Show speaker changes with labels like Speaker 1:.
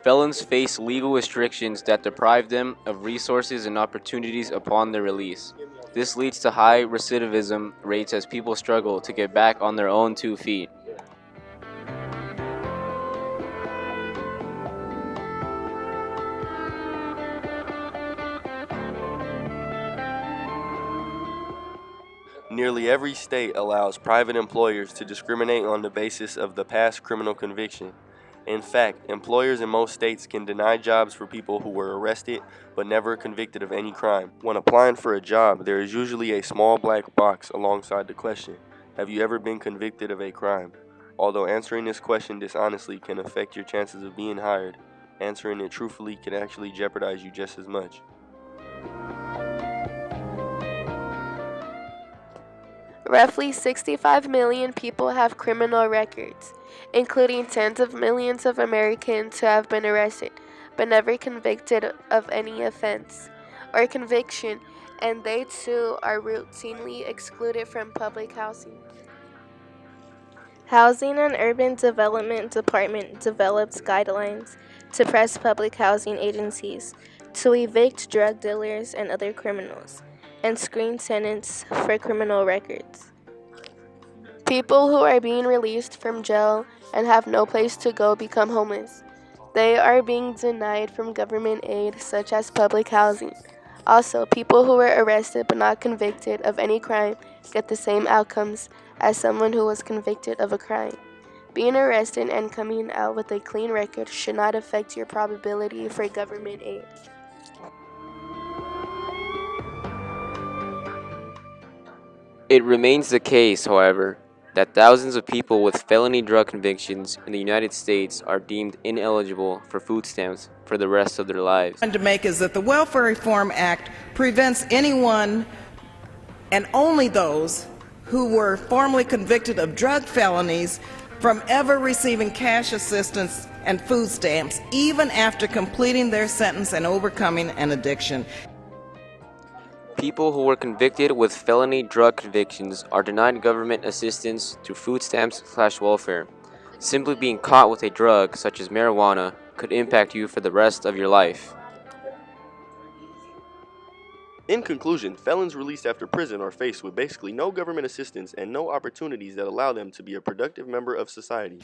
Speaker 1: Felons face legal restrictions that deprive them of resources and opportunities upon their release. This leads to high recidivism rates as people struggle to get back on their own 2 feet.
Speaker 2: Nearly every state allows private employers to discriminate on the basis of the past criminal conviction. In fact, employers in most states can deny jobs for people who were arrested but never convicted of any crime. When applying for a job, there is usually a small black box alongside the question, "Have you ever been convicted of a crime?" Although answering this question dishonestly can affect your chances of being hired, answering it truthfully can actually jeopardize you just as much.
Speaker 3: Roughly 65 million people have criminal records, including tens of millions of Americans who have been arrested but never convicted of any offense or conviction, and they too are routinely excluded from public housing. Housing and Urban Development Department develops guidelines to press public housing agencies to evict drug dealers and other criminals and screen tenants for criminal records. People who are being released from jail and have no place to go become homeless. They are being denied from government aid such as public housing. Also, people who were arrested but not convicted of any crime get the same outcomes as someone who was convicted of a crime. Being arrested and coming out with a clean record should not affect your probability for government aid.
Speaker 1: It remains the case, however, that thousands of people with felony drug convictions in the United States are deemed ineligible for food stamps for the rest of their lives.
Speaker 4: To make is that the Welfare Reform Act prevents anyone and only those who were formerly convicted of drug felonies from ever receiving cash assistance and food stamps, even after completing their sentence and overcoming an addiction.
Speaker 1: People who were convicted with felony drug convictions are denied government assistance through food stamps/welfare. Simply being caught with a drug, such as marijuana, could impact you for the rest of your life.
Speaker 2: In conclusion, felons released after prison are faced with basically no government assistance and no opportunities that allow them to be a productive member of society.